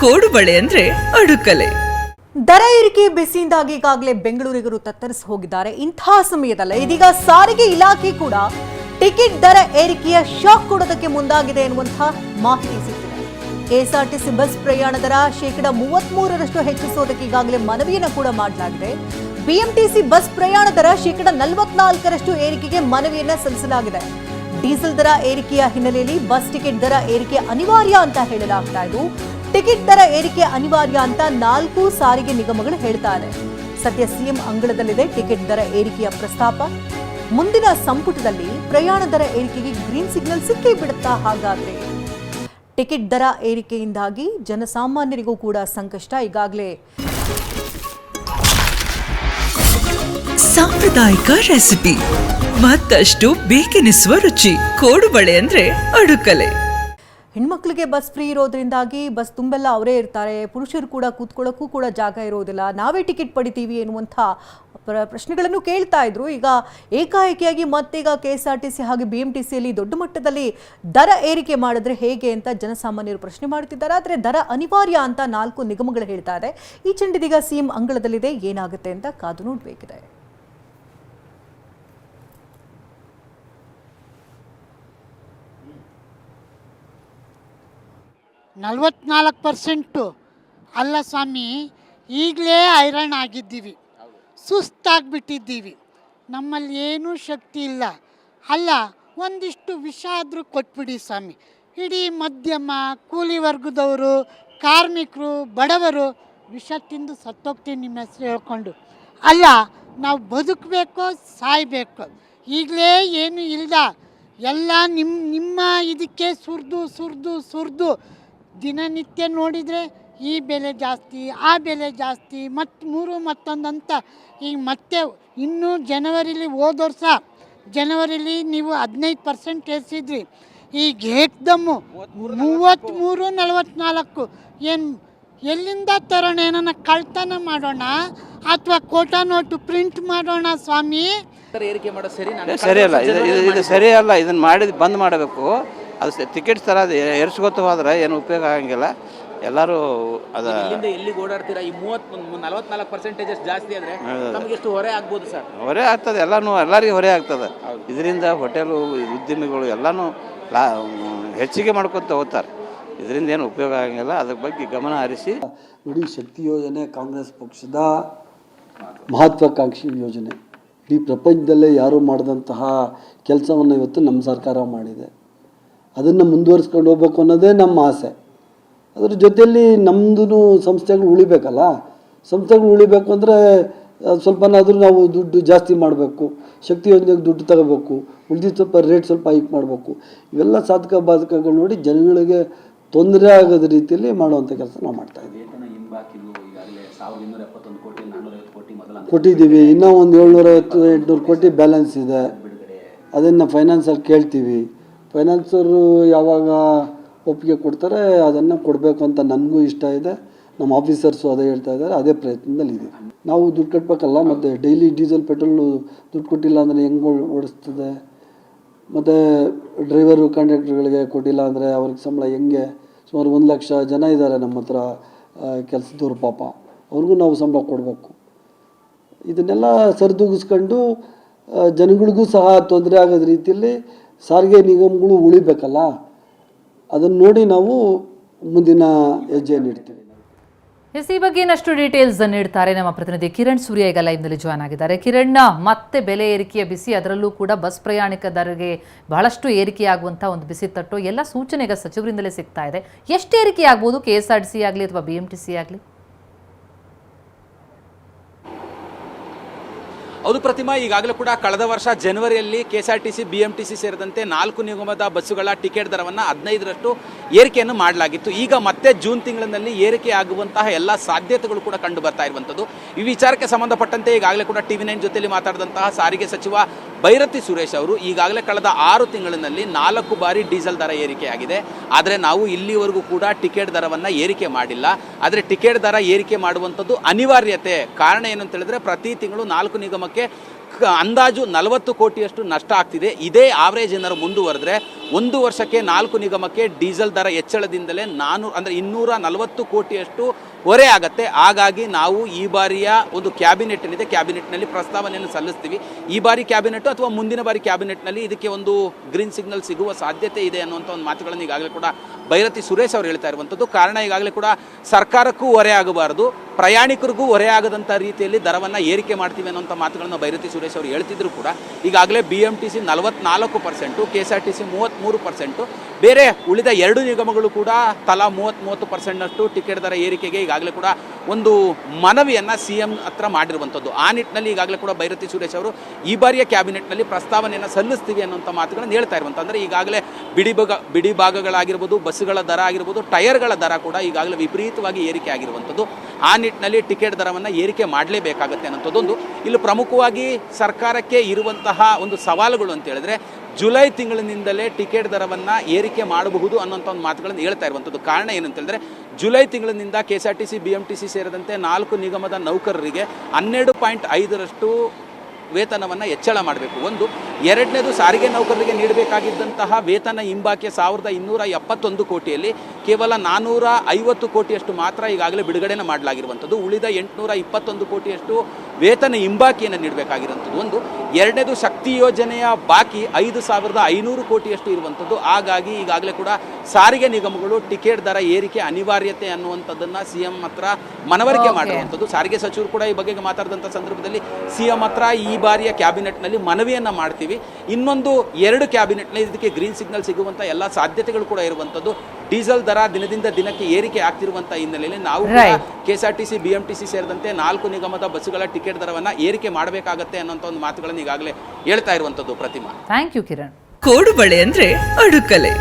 ಕೋಡುಬಳೆ ಅಂದ್ರೆ ಅಡುಕಲೆ. ದರ ಏರಿಕೆ ಬಿಸಿಯಿಂದಾಗಿ ಈಗಾಗಲೇ ಬೆಂಗಳೂರಿಗರು ತತ್ತರಿಸಿ ಹೋಗಿದ್ದಾರೆ. ಇಂತಹ ಸಮಯದಲ್ಲೇ ಇದೀಗ ಸಾರಿಗೆ ಇಲಾಖೆ ಕೂಡ ಟಿಕೆಟ್ ದರ ಏರಿಕೆಯ ಶಾಕ್ ಕೊಡೋದಕ್ಕೆ ಮುಂದಾಗಿದೆ ಎನ್ನುವಂತಹ ಮಾಹಿತಿ ಸಿಕ್ಕಿದೆ. ಕೆಎಸ್ಆರ್ಟಿಸಿ ಬಸ್ ಪ್ರಯಾಣ ದರ 33% ಹೆಚ್ಚಿಸೋದಕ್ಕೆ ಈಗಾಗಲೇ ಮನವಿಯನ್ನು ಕೂಡ ಮಾಡಲಾಗಿದೆ. ಬಿಎಂಟಿಸಿ ಬಸ್ ಪ್ರಯಾಣ ದರ 44% ಏರಿಕೆಗೆ ಮನವಿಯನ್ನ ಸಲ್ಲಿಸಲಾಗಿದೆ. ಡೀಸೆಲ್ ದರ ಏರಿಕೆಯ ಹಿನ್ನೆಲೆಯಲ್ಲಿ ಬಸ್ ಟಿಕೆಟ್ ದರ ಏರಿಕೆ ಅನಿವಾರ್ಯ ಅಂತ ಹೇಳಲಾಗ್ತಾ ಇದ್ದು, ಟಿಕೆಟ್ ದರ ಏರಿಕೆ ಅನಿವಾರ್ಯ ಅಂತ 4 ಸಾರಿಗೆ ನಿಗಮಗಳು ಹೇಳ್ತಾ ಇದೆ. ಸದ್ಯ ಸಿಎಂ ಅಂಗಳದಲ್ಲಿದೆ ಟಿಕೆಟ್ ದರ ಏರಿಕೆಯ ಪ್ರಸ್ತಾಪ. ಮುಂದಿನ ಸಂಪುಟದಲ್ಲಿ ಪ್ರಯಾಣ ದರ ಏರಿಕೆಗೆ ಗ್ರೀನ್ ಸಿಗ್ನಲ್ ಸಿಕ್ಕೇ ಬಿಡುತ್ತಾ? ಹಾಗಾದ್ರೆ ಟಿಕೆಟ್ ದರ ಏರಿಕೆಯಿಂದಾಗಿ ಜನಸಾಮಾನ್ಯರಿಗೂ ಕೂಡ ಸಂಕಷ್ಟ. ಈಗಾಗಲೇ ಸಾಂಪ್ರದಾಯಿಕ ರೆಸಿಪಿ, ಮತ್ತಷ್ಟು ಬೇಕೆನಿಸುವ ರುಚಿ. ಕೋಡುಬಳೆ ಅಂದ್ರೆ ಅಡುಕಲೆ. ಹೆಣ್ಮಕ್ಳಿಗೆ ಬಸ್ ಫ್ರೀ ಇರೋದ್ರಿಂದಾಗಿ ಬಸ್ ತುಂಬೆಲ್ಲ ಅವರೇ ಇರ್ತಾರೆ, ಪುರುಷರು ಕೂಡ ಕೂತ್ಕೊಳ್ಳೋಕ್ಕೂ ಕೂಡ ಜಾಗ ಇರೋದಿಲ್ಲ, ನಾವೇ ಟಿಕೆಟ್ ಪಡಿತೀವಿ ಎನ್ನುವಂಥ ಪ್ರಶ್ನೆಗಳನ್ನು ಕೇಳ್ತಾ ಇದ್ರು. ಈಗ ಏಕಾಏಕಿಯಾಗಿ ಮತ್ತೀಗ ಕೆಎಸ್ಆರ್ಟಿಸಿ ಹಾಗೆ ಬಿಎಂಟಿಸಿಯಲ್ಲಿ ದೊಡ್ಡ ಮಟ್ಟದಲ್ಲಿ ದರ ಏರಿಕೆ ಮಾಡಿದ್ರೆ ಹೇಗೆ ಅಂತ ಜನಸಾಮಾನ್ಯರು ಪ್ರಶ್ನೆ ಮಾಡುತ್ತಿದ್ದಾರೆ. ಆದರೆ ದರ ಅನಿವಾರ್ಯ ಅಂತ 4 ನಿಗಮಗಳು ಹೇಳ್ತಾ ಇದೆ. ಈ ಚೆಂಡಿದೀಗ ಸಿಎಂ ಅಂಗಳದಲ್ಲಿದೆ, ಏನಾಗುತ್ತೆ ಅಂತ ಕಾದು ನೋಡಬೇಕಿದೆ. $44 ಅಲ್ಲ ಸ್ವಾಮಿ, ಈಗಲೇ ಹೈರಾಣ ಆಗಿದ್ದೀವಿ, ಸುಸ್ತಾಗಿಬಿಟ್ಟಿದ್ದೀವಿ, ನಮ್ಮಲ್ಲಿ ಏನೂ ಶಕ್ತಿ ಇಲ್ಲ. ಅಲ್ಲ, ಒಂದಿಷ್ಟು ವಿಷ ಆದರೂ ಕೊಟ್ಬಿಡಿ ಸ್ವಾಮಿ. ಇಡೀ ಮಧ್ಯಮ ಕೂಲಿ ವರ್ಗದವರು, ಕಾರ್ಮಿಕರು, ಬಡವರು ವಿಷ ತಿಂದು ಸತ್ತೋಗ್ತೀವಿ ನಿಮ್ಮ ಹೆಸರು ಹೇಳ್ಕೊಂಡು. ಅಲ್ಲ, ನಾವು ಬದುಕಬೇಕು, ಸಾಯಬೇಕು, ಈಗಲೇ ಏನು ಇಲ್ದ ಎಲ್ಲ ನಿಮ್ಮ ಇದಕ್ಕೆ ಸುರಿದು ದಿನನಿತ್ಯ ನೋಡಿದರೆ ಈ ಬೆಲೆ ಜಾಸ್ತಿ, ಆ ಬೆಲೆ ಜಾಸ್ತಿ, ಮತ್ತೊಂದಂತ. ಈಗ ಮತ್ತೆ ಇನ್ನೂ ಜನವರಿಲಿ ಹೋದ ವರ್ಷ ಜನವರಿಲಿ ನೀವು 15% ಏರಿಸಿದ್ರಿ, ಈಗ ಏಕ್ದಮ್ಮು 33-44. ಏನು ಎಲ್ಲಿಂದ ತರೋಣ? ಏನನ್ನ ಕಳ್ತನ ಮಾಡೋಣ ಅಥವಾ ಕೋಟಾ ನೋಟು ಪ್ರಿಂಟ್ ಮಾಡೋಣ ಸ್ವಾಮಿ? ಏರಿಕೆ ಮಾಡೋದು ಸರಿಯಲ್ಲ, ಇದು ಸರಿಯಲ್ಲ. ಇದನ್ನು ಮಾಡಿದ ಬಂದ್ ಮಾಡಬೇಕು. ಅದು ಟಿಕೆಟ್ಸ್ ಥರ ಅದು ಏರಿಸ್ಕೊತ ಹೋದ್ರೆ ಏನು ಉಪಯೋಗ ಆಗಂಗಿಲ್ಲ. ಎಲ್ಲರೂ ಅದು ಎಲ್ಲಿಗೆ ಓಡಾಡ್ತೀರಾ? ಈ 44% ಜಾಸ್ತಿ ಆದರೆ ನಮಗೆ ಎಷ್ಟು ಹೊರೆ ಆಗ್ಬೋದು ಸರ್? ಹೊರೆ ಆಗ್ತದೆ, ಎಲ್ಲರಿಗೂ ಹೊರೆ ಆಗ್ತದೆ. ಇದರಿಂದ ಹೋಟೆಲು ಉದ್ಯಮಿಗಳು ಎಲ್ಲನೂ ಹೆಚ್ಚಿಗೆ ಮಾಡ್ಕೊತ ಹೋಗ್ತಾರೆ. ಇದರಿಂದ ಏನು ಉಪಯೋಗ ಆಗಂಗಿಲ್ಲ. ಅದ್ರ ಬಗ್ಗೆ ಗಮನ ಹರಿಸಿ ನೋಡಿ. ಶಕ್ತಿ ಯೋಜನೆ ಕಾಂಗ್ರೆಸ್ ಪಕ್ಷದ ಮಹತ್ವಾಕಾಂಕ್ಷಿ ಯೋಜನೆ. ಇಡೀ ಪ್ರಪಂಚದಲ್ಲೇ ಯಾರೂ ಮಾಡಿದಂತಹ ಕೆಲಸವನ್ನು ಇವತ್ತು ನಮ್ಮ ಸರ್ಕಾರ ಮಾಡಿದೆ. ಅದನ್ನು ಮುಂದುವರಿಸ್ಕೊಂಡು ಹೋಗ್ಬೇಕು ಅನ್ನೋದೇ ನಮ್ಮ ಆಸೆ. ಅದ್ರ ಜೊತೆಯಲ್ಲಿ ನಮ್ಮದು ಸಂಸ್ಥೆಗಳು ಉಳಿಬೇಕಲ್ಲ. ಸಂಸ್ಥೆಗಳು ಉಳಿಬೇಕು ಅಂದರೆ ಸ್ವಲ್ಪನಾದರೂ ನಾವು ದುಡ್ಡು ಜಾಸ್ತಿ ಮಾಡಬೇಕು, ಶಕ್ತಿ ಯೋಜನೆಗೆ ದುಡ್ಡು ತಗೋಬೇಕು, ಉಳಿದಿದ್ದು ಸ್ವಲ್ಪ ರೇಟ್ ಸ್ವಲ್ಪ ಹೈಕ್ ಮಾಡಬೇಕು. ಇವೆಲ್ಲ ಸಾಧಕ ಬಾಧಕಗಳು ನೋಡಿ ಜನಗಳಿಗೆ ತೊಂದರೆ ಆಗೋದ ರೀತಿಯಲ್ಲಿ ಮಾಡುವಂಥ ಕೆಲಸ ನಾವು ಮಾಡ್ತಾಯಿದ್ದೀವಿ. ಕೊಟ್ಟಿದ್ದೀವಿ. ಇನ್ನೂ ಒಂದು 750-800 ಕೋಟಿ ಬ್ಯಾಲೆನ್ಸ್ ಇದೆ. ಅದನ್ನು ಫೈನಾನ್ಸಲ್ಲಿ ಕೇಳ್ತೀವಿ. ಫೈನಾನ್ಸರು ಯಾವಾಗ ಒಪ್ಪಿಗೆ ಕೊಡ್ತಾರೆ ಅದನ್ನು ಕೊಡಬೇಕು ಅಂತ ನನಗೂ ಇಷ್ಟ ಇದೆ. ನಮ್ಮ ಆಫೀಸರ್ಸು ಅದೇ ಹೇಳ್ತಾ ಇದ್ದಾರೆ, ಅದೇ ಪ್ರಯತ್ನದಲ್ಲಿ ಇದೆ. ನಾವು ದುಡ್ಡು ಕಟ್ಟಬೇಕಲ್ಲ, ಮತ್ತು ಡೈಲಿ ಡೀಸೆಲ್ ಪೆಟ್ರೋಲು ದುಡ್ಡು ಕೊಟ್ಟಿಲ್ಲ ಅಂದರೆ ಹೆಂಗೆ ಓಡಿಸ್ತದೆ? ಮತ್ತು ಡ್ರೈವರು ಕಂಡಕ್ಟರ್ಗಳಿಗೆ ಕೊಟ್ಟಿಲ್ಲ ಅಂದರೆ ಅವ್ರಿಗೆ ಸಂಬಳ ಹೆಂಗೆ? ಸುಮಾರು 1 ಲಕ್ಷ ಜನ ಇದ್ದಾರೆ ನಮ್ಮ ಹತ್ರ ಕೆಲಸದವ್ರು, ಪಾಪ ಅವ್ರಿಗೂ ನಾವು ಸಂಬಳ ಕೊಡಬೇಕು. ಇದನ್ನೆಲ್ಲ ಸರಿದೂಗಿಸ್ಕೊಂಡು ಜನಗಳಿಗೂ ಸಹ ತೊಂದರೆ ಆಗೋದ ರೀತಿಯಲ್ಲಿ ಸಾರಿಗೆ ನಿಗಮಗಳು ಉಳಿಬೇಕಲ್ಲ. ಅದನ್ನು ನೋಡಿ ನಾವು ಮುಂದಿನ ಹೆಜ್ಜೆಯನ್ನು ಇಡ್ತೀವಿ. ಈ ಬಗ್ಗೆ ಇನ್ನಷ್ಟು ಡೀಟೇಲ್ಸ್ ನೀಡ್ತಾರೆ ನಮ್ಮ ಪ್ರತಿನಿಧಿ ಕಿರಣ್ ಸೂರ್ಯ. ಈಗ ಲೈವ್ನಲ್ಲಿ ಜಾಯ್ನ್ ಆಗಿದ್ದಾರೆ. ಕಿರಣ್, ಮತ್ತೆ ಬೆಲೆ ಏರಿಕೆಯ ಬಿಸಿ, ಅದರಲ್ಲೂ ಕೂಡ ಬಸ್ ಪ್ರಯಾಣಿಕರಿಗೆ ಬಹಳಷ್ಟು ಏರಿಕೆಯಾಗುವಂಥ ಒಂದು ಬಿಸಿ ತಟ್ಟು ಎಲ್ಲ ಸೂಚನೆ ಈಗ ಸಚಿವರಿಂದಲೇ ಸಿಗ್ತಾ ಇದೆ. ಎಷ್ಟು ಏರಿಕೆ ಆಗ್ಬೋದು ಕೆಎಸ್ಆರ್ಟಿಸಿ ಆಗಲಿ ಅಥವಾ ಬಿಎಂಟಿಸಿ ಆಗಲಿ? ಹೌದು ಪ್ರತಿಮಾ, ಈಗಾಗಲೂ ಕೂಡ ಕಳೆದ ವರ್ಷ ಜನವರಿಯಲ್ಲಿ ಕೆಎಸ್ಆರ್ಟಿಸಿ ಬಿಎಂಟಿಸಿ ಸೇರಿದಂತೆ 4 ನಿಗಮದ ಬಸ್ಸುಗಳ ಟಿಕೆಟ್ ದರವನ್ನು 15% ಏರಿಕೆಯನ್ನು ಮಾಡಲಾಗಿತ್ತು. ಈಗ ಮತ್ತೆ ಜೂನ್ ತಿಂಗಳಿನಲ್ಲಿ ಏರಿಕೆ ಆಗುವಂತಹ ಎಲ್ಲ ಸಾಧ್ಯತೆಗಳು ಕೂಡ ಕಂಡು ಬರ್ತಾ ಇರುವಂಥದ್ದು. ಈ ವಿಚಾರಕ್ಕೆ ಸಂಬಂಧಪಟ್ಟಂತೆ ಈಗಾಗಲೇ ಕೂಡ TV9 ಜೊತೆಯಲ್ಲಿ ಮಾತಾಡಿದಂತಹ ಸಾರಿಗೆ ಸಚಿವ ಭೈರತಿ ಸುರೇಶ್ ಅವರು ಈಗಾಗಲೇ ಕಳೆದ 6 ತಿಂಗಳಿನಲ್ಲಿ 4 ಬಾರಿ ಡೀಸೆಲ್ ದರ ಏರಿಕೆಯಾಗಿದೆ. ಆದರೆ ನಾವು ಇಲ್ಲಿವರೆಗೂ ಕೂಡ ಟಿಕೆಟ್ ದರವನ್ನು ಏರಿಕೆ ಮಾಡಿಲ್ಲ. ಆದರೆ ಟಿಕೆಟ್ ದರ ಏರಿಕೆ ಮಾಡುವಂಥದ್ದು ಅನಿವಾರ್ಯತೆ. ಕಾರಣ ಏನು ಅಂತ ಹೇಳಿದ್ರೆ ಪ್ರತಿ ತಿಂಗಳು 4 ನಿಗಮಕ್ಕೆ ಅಂದಾಜು 40 ಕೋಟಿಯಷ್ಟು ನಷ್ಟ ಆಗ್ತಿದೆ. ಇದೇ ಆವರೇಜ್ ಏನಾದ್ರು ಮುಂದುವರೆದ್ರೆ 1 ವರ್ಷಕ್ಕೆ 4 ನಿಗಮಕ್ಕೆ ಡೀಸೆಲ್ ದರ ಹೆಚ್ಚಳದಿಂದಲೇ 240 ಕೋಟಿಯಷ್ಟು ಹೊರೆ ಆಗತ್ತೆ. ಹಾಗಾಗಿ ನಾವು ಈ ಬಾರಿಯ ಒಂದು ಕ್ಯಾಬಿನೆಟ್ ಏನಿದೆ, ಕ್ಯಾಬಿನೆಟ್ನಲ್ಲಿ ಪ್ರಸ್ತಾವನೆಯನ್ನು ಸಲ್ಲಿಸ್ತೀವಿ. ಈ ಬಾರಿ ಕ್ಯಾಬಿನೆಟ್ ಅಥವಾ ಮುಂದಿನ ಬಾರಿ ಕ್ಯಾಬಿನೆಟ್ನಲ್ಲಿ ಇದಕ್ಕೆ ಒಂದು ಗ್ರೀನ್ ಸಿಗ್ನಲ್ ಸಿಗುವ ಸಾಧ್ಯತೆ ಇದೆ ಅನ್ನುವಂಥ ಒಂದು ಮಾತುಗಳನ್ನು ಈಗಾಗಲೇ ಕೂಡ ಭೈರತಿ ಸುರೇಶ್ ಅವರು ಹೇಳ್ತಾ ಇರುವಂಥದ್ದು. ಕಾರಣ ಈಗಾಗಲೇ ಕೂಡ ಸರ್ಕಾರಕ್ಕೂ ಹೊರೆ ಆಗಬಾರದು, ಪ್ರಯಾಣಿಕರಿಗೂ ಹೊರೆ ಆಗದಂಥ ರೀತಿಯಲ್ಲಿ ದರವನ್ನು ಏರಿಕೆ ಮಾಡ್ತೀವಿ ಅನ್ನೋಂಥ ಮಾತುಗಳನ್ನು ಭೈರತಿ ಸುರೇಶ್ ಅವರು ಹೇಳ್ತಿದ್ರು ಕೂಡ ಈಗಾಗಲೇ BMTC 44%, KSRTC 33%, ಬೇರೆ ಉಳಿದ 2 ನಿಗಮಗಳು ಕೂಡ ತಲಾ 30% ಟಿಕೆಟ್ ದರ ಏರಿಕೆಗೆ ಈಗಾಗಲೇ ಕೂಡ ಒಂದು ಮನವಿಯನ್ನು CM ಹತ್ರ ಮಾಡಿರುವಂಥದ್ದು. ಆ ನಿಟ್ಟಿನಲ್ಲಿ ಈಗಾಗಲೇ ಕೂಡ ಭೈರತಿ ಸುರೇಶ್ ಅವರು ಈ ಬಾರಿಯ ಕ್ಯಾಬಿನೆಟ್ನಲ್ಲಿ ಪ್ರಸ್ತಾವನೆಯನ್ನು ಸಲ್ಲಿಸ್ತೀವಿ ಅನ್ನೋಂಥ ಮಾತುಗಳನ್ನು ಹೇಳ್ತಾ ಇರುವಂಥ. ಅಂದರೆ ಈಗಾಗಲೇ ಬಿಡಿ ಭಾಗಗಳಾಗಿರ್ಬೋದು, ಬಸ್ಸುಗಳ ದರ ಆಗಿರ್ಬೋದು, ಟೈರ್ಗಳ ದರ ಕೂಡ ಈಗಾಗಲೇ ವಿಪರೀತವಾಗಿ ಏರಿಕೆ ಆಗಿರುವಂಥದ್ದು. ಆ ನಿಟ್ಟಿನಲ್ಲಿ ಟಿಕೆಟ್ ದರವನ್ನು ಏರಿಕೆ ಮಾಡಲೇಬೇಕಾಗತ್ತೆ ಅನ್ನೋಂಥದ್ದೊಂದು ಇಲ್ಲಿ ಪ್ರಮುಖವಾಗಿ ಸರ್ಕಾರಕ್ಕೆ ಇರುವಂತಹ ಒಂದು ಸವಾಲುಗಳು ಅಂತ ಹೇಳಿದ್ರೆ ಜುಲೈ ತಿಂಗಳಿನಿಂದಲೇ ಟಿಕೆಟ್ ದರವನ್ನು ಏರಿಕೆ ಮಾಡಬಹುದು ಅನ್ನೋಂಥ ಒಂದು ಮಾತುಗಳನ್ನು ಹೇಳ್ತಾ ಇರುವಂಥದ್ದು. ಕಾರಣ ಏನಂತ ಹೇಳಿದ್ರೆ ಜುಲೈ ತಿಂಗಳಿನಿಂದ KSRTC BMTC ಸೇರಿದಂತೆ 4 ನಿಗಮದ ನೌಕರರಿಗೆ 12.5% ವೇತನವನ್ನು ಹೆಚ್ಚಳ ಮಾಡಬೇಕು. ಒಂದು. ಎರಡನೇದು, ಸಾರಿಗೆ ನೌಕರರಿಗೆ ನೀಡಬೇಕಾಗಿದ್ದಂತಹ ವೇತನ ಹಿಂಬಾಕಿ 1271 ಕೋಟಿಯಲ್ಲಿ ಕೇವಲ 450 ಕೋಟಿಯಷ್ಟು ಮಾತ್ರ ಈಗಾಗಲೇ ಬಿಡುಗಡೆನ ಮಾಡಲಾಗಿರುವಂಥದ್ದು. ಉಳಿದ 821 ಕೋಟಿಯಷ್ಟು ವೇತನ ಹಿಂಬಾಕಿಯನ್ನು ನೀಡಬೇಕಾಗಿರುವಂಥದ್ದು ಒಂದು. ಎರಡನೇದು, ಶಕ್ತಿ ಯೋಜನೆಯ ಬಾಕಿ 5500 ಕೋಟಿಯಷ್ಟು ಇರುವಂಥದ್ದು. ಹಾಗಾಗಿ ಈಗಾಗಲೇ ಕೂಡ ಸಾರಿಗೆ ನಿಗಮಗಳು ಟಿಕೆಟ್ ದರ ಏರಿಕೆ ಅನಿವಾರ್ಯತೆ ಅನ್ನುವಂಥದ್ದನ್ನು CM ಹತ್ರ ಮನವರಿಕೆ ಮಾಡಿರುವಂಥದ್ದು. ಸಾರಿಗೆ ಸಚಿವರು ಕೂಡ ಈ ಬಗ್ಗೆ ಮಾತಾಡಿದಂಥ ಸಂದರ್ಭದಲ್ಲಿ CM ಹತ್ರ ಈ ಬಾರಿಯ ಕ್ಯಾಬಿನೆಟ್ನಲ್ಲಿ ಮನವಿಯನ್ನು ಮಾಡ್ತೀವಿ. ಇನ್ನೊಂದು 2 ಕ್ಯಾಬಿನೆಟ್ನಲ್ಲಿ ಇದಕ್ಕೆ ಗ್ರೀನ್ ಸಿಗ್ನಲ್ ಸಿಗುವಂಥ ಎಲ್ಲ ಸಾಧ್ಯತೆಗಳು ಕೂಡ ಇರುವಂಥದ್ದು. ಡೀಸೆಲ್ ದರ ದಿನದಿಂದ ದಿನಕ್ಕೆ ಏರಿಕೆ ಆಗ್ತಿರುವಂಥ ಹಿನ್ನೆಲೆಯಲ್ಲಿ ನಾವು KSRTC BMTC ಸೇರಿದಂತೆ 4 ನಿಗಮದ ಬಸ್ಸುಗಳ ಟಿಕೆಟ್ ದರವನ್ನು ಏರಿಕೆ ಮಾಡಬೇಕಾಗತ್ತೆ ಅನ್ನೋಂಥ ಒಂದು ಮಾತುಗಳನ್ನು ಈಗಾಗಲೇ ಹೇಳ್ತಾ ಇರುವಂಥದ್ದು. ಪ್ರತಿಮಾ, ಥ್ಯಾಂಕ್ ಯು ಕಿರಣ್. ಕೋಡುಬಳೆ ಅಂದ್ರೆ ಅಡುಕಲೆ.